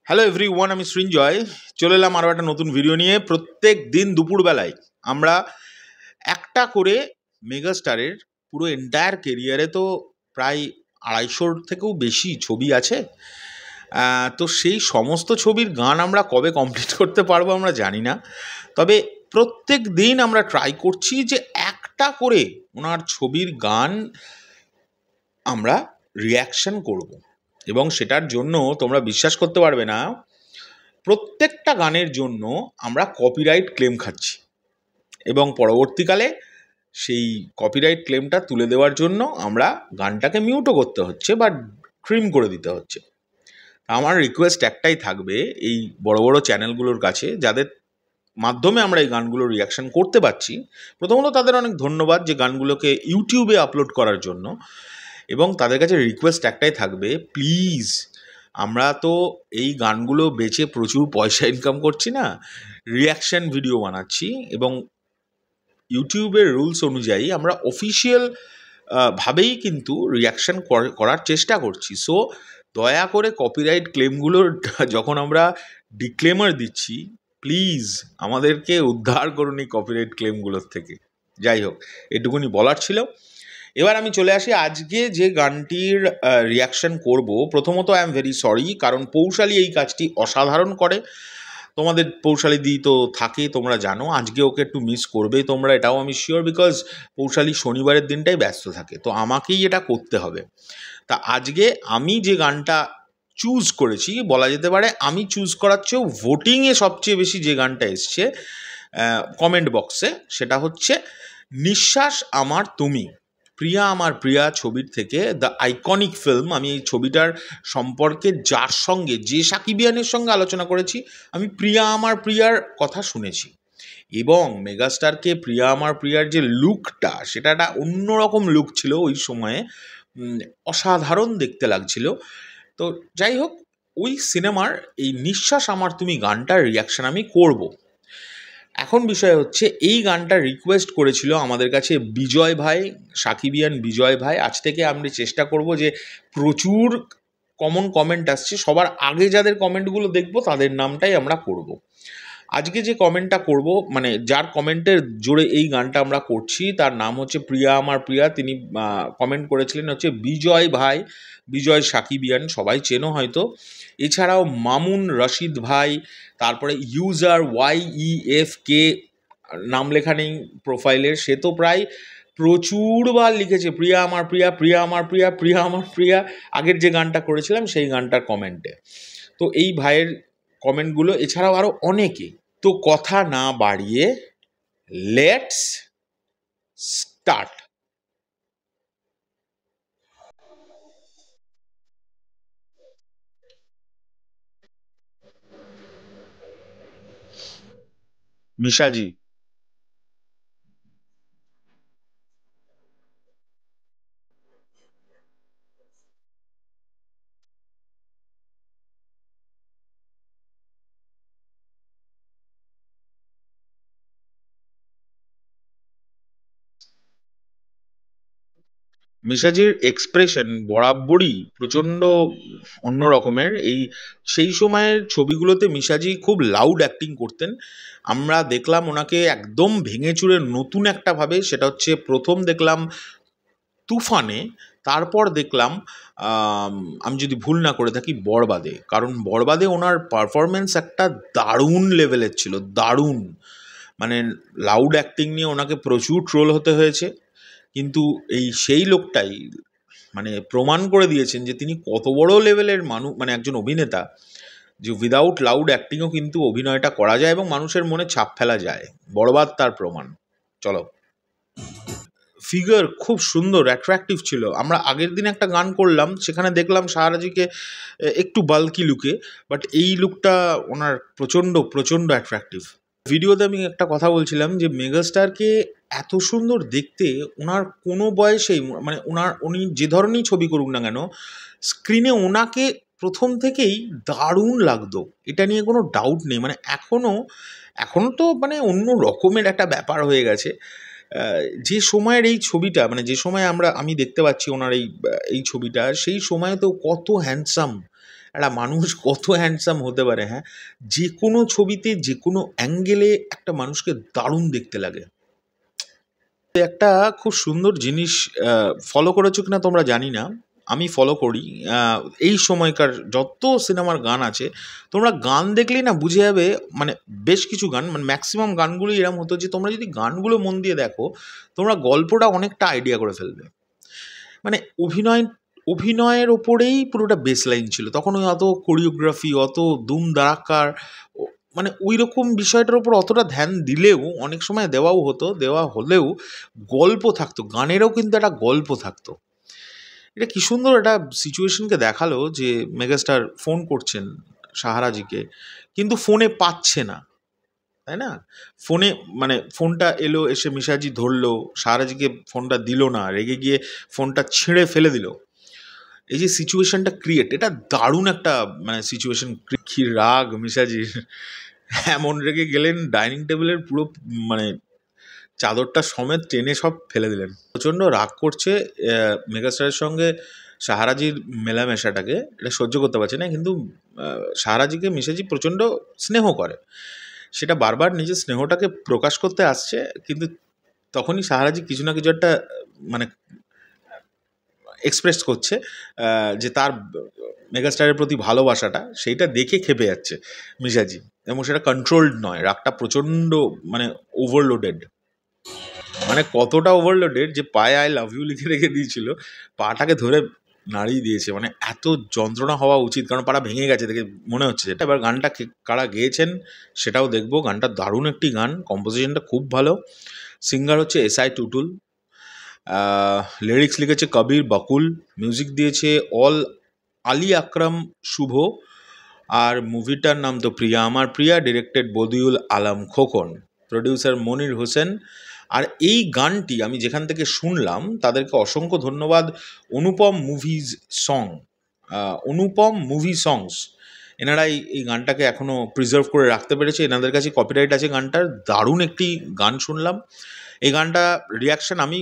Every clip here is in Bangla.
হ্যালো এভরিওয়ান, আমি সৃঞ্জয় চলে এলাম আরও একটা নতুন ভিডিও নিয়ে। প্রত্যেক দিন দুপুরবেলায় আমরা একটা করে মেগাস্টারের পুরো এন্টায়ার কেরিয়ারে তো প্রায় 250-র থেকেও বেশি ছবি আছে। তো সেই সমস্ত ছবির গান আমরা কবে কমপ্লিট করতে পারবো আমরা জানি না, তবে প্রত্যেক দিন আমরা ট্রাই করছি যে একটা করে ওনার ছবির গান আমরা রিয়াকশন করব, এবং সেটার জন্য তোমরা বিশ্বাস করতে পারবে না, প্রত্যেকটা গানের জন্য আমরা কপিরাইট ক্লেম খাচ্ছি, এবং পরবর্তীকালে সেই কপিরাইট ক্লেমটা তুলে দেওয়ার জন্য আমরা গানটাকে মিউটও করতে হচ্ছে বা ট্রিম করে দিতে হচ্ছে। আমার রিকোয়েস্ট একটাই থাকবে এই বড় বড় চ্যানেলগুলোর কাছে, যাদের মাধ্যমে আমরা এই গানগুলোর রিয়াকশন করতে পারছি। প্রথমত তাদের অনেক ধন্যবাদ যে গানগুলোকে ইউটিউবে আপলোড করার জন্য, এবং তাদের কাছে রিকোয়েস্ট একটাই থাকবে, প্লিজ, আমরা তো এই গানগুলো বেচে প্রচুর পয়সা ইনকাম করছি না, রিয়াকশন ভিডিও বানাচ্ছি, এবং ইউটিউবের রুলস অনুযায়ী আমরা অফিসিয়াল ভাবেই কিন্তু রিয়াকশন করার চেষ্টা করছি। সো দয়া করে কপিরাইট ক্লেমগুলোর যখন আমরা ডিক্লেমার দিচ্ছি, প্লিজ আমাদেরকে উদ্ধার করুন এই কপিরাইট ক্লেমগুলোর থেকে। যাই হোক, এটুকুনি বলার ছিল। এবার আমি চলে আসি আজকে যে গানটির রিয়াকশন করব। প্রথমত আই এম ভেরি সরি, কারণ পৌশালী এই কাজটি অসাধারণ করে। তোমাদের পৌশালী দি তো থাকে, তোমরা জানো, আজকে ওকে একটু মিস করবে তোমরা, এটাও আমি শিওর, বিকজ পৌশালী শনিবারের দিনটাই ব্যস্ত থাকে, তো আমাকেই এটা করতে হবে। তা আজকে আমি যে গানটা চুজ করেছি, বলা যেতে পারে আমি চুজ করার চেয়েও ভোটিংয়ে সবচেয়ে বেশি যে গানটা এসছে কমেন্ট বক্সে, সেটা হচ্ছে নিঃশ্বাস আমার তুমি, প্রিয়া আমার প্রিয়া ছবির থেকে, দ্য আইকনিক ফিল্ম। আমি এই ছবিটার সম্পর্কে যার সঙ্গে, যে সাকিবিয়ানের সঙ্গে আলোচনা করেছি, আমি প্রিয়া আমার প্রিয়ার কথা শুনেছি, এবং মেগাস্টারকে প্রিয়া আমার প্রিয়ার যে লুকটা, সেটা একটা অন্যরকম লুক ছিল ওই সময়ে, অসাধারণ দেখতে লাগছিল। তো যাই হোক, ওই সিনেমার এই নিঃশ্বাস আমার তুমি গানটার রিয়াকশান আমি করব। এখন বিষয় হচ্ছে, এই গানটা রিকোয়েস্ট করেছিল আমাদের কাছে বিজয় ভাই, সাকিবিয়ান বিজয় ভাই। আজ থেকে আমরা চেষ্টা করব যে প্রচুর কমন কমেন্ট আসছে, সবার আগে যাদের কমেন্টগুলো দেখব তাদের নামটাই আমরা করব। আজকে যে কমেন্টটা করব, মানে যার কমেন্টের জোরে এই গানটা আমরা করছি, তার নাম হচ্ছে প্রিয়া আমার প্রিয়া। তিনি কমেন্ট করেছিলেন হচ্ছে বিজয় ভাই, বিজয় সাকিবিয়ান, সবাই চেনো হয়তো। এছাড়াও মামুন রশিদ ভাই, তারপরে ইউজার YEFK, নাম লেখা নেই প্রোফাইলের, সে তো প্রায় প্রচুরবার লিখেছে প্রিয়া আমার প্রিয়া, প্রিয়া আমার প্রিয়া, প্রিয়া আমার প্রিয়া, আগের যে গানটা করেছিলাম সেই গানটার কমেন্টে। তো এই ভাইয়ের কমেন্টগুলো, এছাড়াও আরও অনেকে। তো কথা না বাড়িয়ে লেটস স্টার্ট। মিশাজি, মিশাজির এক্সপ্রেশন বরাবরই প্রচণ্ড অন্য রকমের। সেই সময়ের ছবিগুলোতে মিশাজি খুব লাউড অ্যাক্টিং করতেন। আমরা দেখলাম ওনাকে একদম ভেঙে চুরে নতুন একটা ভাবে, সেটা হচ্ছে প্রথম দেখলাম তুফানে, তারপর দেখলাম আমি যদি ভুল না করে থাকি বরবাদে। কারণ বরবাদে ওনার পারফরমেন্স একটা দারুণ লেভেলের ছিল, দারুণ। মানে লাউড অ্যাক্টিং নিয়ে ওনাকে প্রচুর ট্রোল হতে হয়েছে, কিন্তু সেই লোকটাই মানে প্রমাণ করে দিয়েছেন যে তিনি কত বড় লেভেলের মানুষ, মানে একজন অভিনেতা, যে উইদাউট লাউড অ্যাক্টিংও কিন্তু অভিনয়টা করা যায় এবং মানুষের মনে ছাপ ফেলা যায়। বরবাদ তার প্রমাণ। চলো। ফিগার খুব সুন্দর, অ্যাট্রাকটিভ ছিল। আমরা আগের দিন একটা গান করলাম, সেখানে দেখলাম শাহরাজিকে একটু বাল্কি লুকে, বাট এই লুকটা ওনার প্রচণ্ড প্রচণ্ড অ্যাট্রাকটিভ। ভিডিওতে আমি একটা কথা বলছিলাম যে মেগাস্টারকে এত সুন্দর দেখতে ওনার কোনো বয়সেই, মানে উনি যে ধরনেরই ছবি করুক না কেন, স্ক্রিনে ওনাকে প্রথম থেকেই দারুণ লাগতো, এটা নিয়ে কোনো ডাউট নেই। মানে এখনও তো মানে অন্য রকমের একটা ব্যাপার হয়ে গেছে। যে সময়ের এই ছবিটা, মানে যে সময় আমি দেখতে পাচ্ছি ওনার এই ছবিটা, সেই সময় তো কত হ্যান্ডসাম, একটা মানুষ কত হ্যান্ডসাম হতে পারে, হ্যাঁ, যে কোনো ছবিতে যে কোনো অ্যাঙ্গেলে একটা মানুষকে দারুণ দেখতে লাগে। একটা খুব সুন্দর জিনিস ফলো করেছো কিনা তোমরা জানি না, আমি ফলো করি। এই সময়কার যত সিনেমার গান আছে, তোমরা গান দেখলেই না বুঝে যাবে, মানে বেশ কিছু গান, মানে ম্যাক্সিমাম গানগুলোই এরকম হতো যে তোমরা যদি গানগুলো মন দিয়ে দেখো, তোমরা গল্পটা অনেকটা আইডিয়া করে ফেলবে। মানে অভিনয়ের ওপরেই পুরোটা বেস লাইন ছিল, তখন ওই অত কোরিওগ্রাফি, অত দুম দারাক্কার, মানে ওই রকম বিষয়টার উপর অতটা ধ্যান দিলেও, অনেক সময় দেওয়া হলেও গল্প থাকতো, গানেরও কিন্তু একটা গল্প থাকতো। এটা কি সুন্দর একটা সিচুয়েশনকে দেখালো যে মেগাস্টার ফোন করছেন সাহারাজিকে, কিন্তু ফোনে পাচ্ছে না, তাই না? ফোনে মানে ফোনটা এলো, এসে মিশাজি ধরলো, সাহারাজিকে ফোনটা দিল না, রেগে গিয়ে ফোনটা ছিঁড়ে ফেলে দিল। এই যে সিচুয়েশনটা ক্রিয়েট, এটা দারুণ একটা মানে সিচুয়েশন। কি রাগ মিশাজির, এমন রেগে গেলেন ডাইনিং টেবিলের পুরো মানে চাদরটা সমেত টেনে সব ফেলে দিলেন। প্রচণ্ড রাগ করছে মেগাস্টারের সঙ্গে সাহারাজির মেলামেশাটাকে, এটা সহ্য করতে পারছে না, কিন্তু সাহারাজিকে মিশাজি প্রচণ্ড স্নেহ করে, সেটা বারবার নিজের স্নেহটাকে প্রকাশ করতে আসছে, কিন্তু তখনই সাহারাজি কিছু না কিছু একটা মানে এক্সপ্রেস করছে যে তার মেগাস্টারের প্রতি ভালোবাসাটা, সেইটা দেখে খেপে যাচ্ছে মিশাজি, এবং সেটা কন্ট্রোলড নয়, রাগটা প্রচণ্ড মানে ওভারলোডেড। মানে কতটা ওভারলোডেড যে পায়ে আই লাভ ইউ লিখে রেখে দিয়েছিল, পাটাকে ধরে নাড়িয়ে দিয়েছে। মানে এত যন্ত্রণা হওয়া উচিত, কারণ পাটা ভেঙে গেছে দেখে মনে হচ্ছে। যেটা এবার গানটা কারা গেয়েছেন সেটাও দেখবো। গানটা দারুণ একটি গান, কম্পোজিশনটা খুব ভালো, সিঙ্গার হচ্ছে এসআই টুটুল, লিরিক্স লিখেছে কবির বকুল, মিউজিক দিয়েছে আলী আকরাম শুভ, আর মুভিটার নাম তো প্রিয়া আমার প্রিয়া, ডিরেক্টেড বদিউল আলম খোকন, প্রডিউসার মনির হোসেন। আর এই গানটি আমি যেখান থেকে শুনলাম তাদেরকে অসংখ্য ধন্যবাদ, অনুপম মুভি সংস, এনারাই এই গানটাকে এখনও প্রিজার্ভ করে রাখতে পেরেছে, এনাদের কাছে কপিরাইট আছে গানটার। দারুণ একটি গান শুনলাম। এই গানটা রিয়াকশান আমি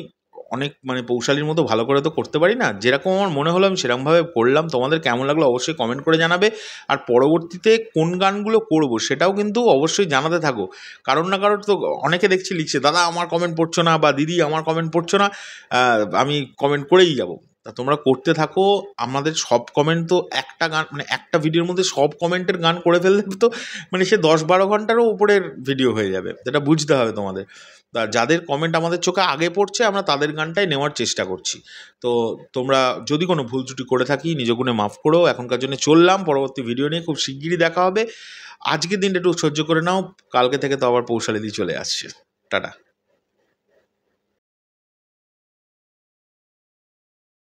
অনেক মানে পৌশালির মতো ভালো করে তো করতে পারি না, যেরকম আমার মনে হলো আমি সেরকমভাবে করলাম। তোমাদের কেমন লাগলো অবশ্যই কমেন্ট করে জানাবে, আর পরবর্তীতে কোন গানগুলো করব সেটাও কিন্তু অবশ্যই জানাতে থাকো। কারোর না কারোর তো অনেকে দেখছি লিখছে, দাদা আমার কমেন্ট পড়ছো না, বা দিদি আমার কমেন্ট পড়ছো না, আমি কমেন্ট করেই যাব। তা তোমরা করতে থাকো, আমাদের সব কমেন্ট তো একটা গান মানে একটা ভিডিওর মধ্যে সব কমেন্টের গান করে ফেললে তো মানে সে 10-12 ঘন্টারও উপরের ভিডিও হয়ে যাবে, যেটা বুঝতে হবে তোমাদের। তা যাদের কমেন্ট আমাদের চোখে আগে পড়ছে আমরা তাদের গানটাই নেওয়ার চেষ্টা করছি। তো তোমরা যদি কোনো ভুল ত্রুটি করে থাকি নিজ গুণে মাফ করো। এখনকার জন্য চললাম, পরবর্তী ভিডিও নিয়ে খুব শিগগিরই দেখা হবে। আজকের দিনটা একটু সহ্য করে নাও, কালকে থেকে তো আবার পৌশালি দিয়ে চলে আসছে। টাটা।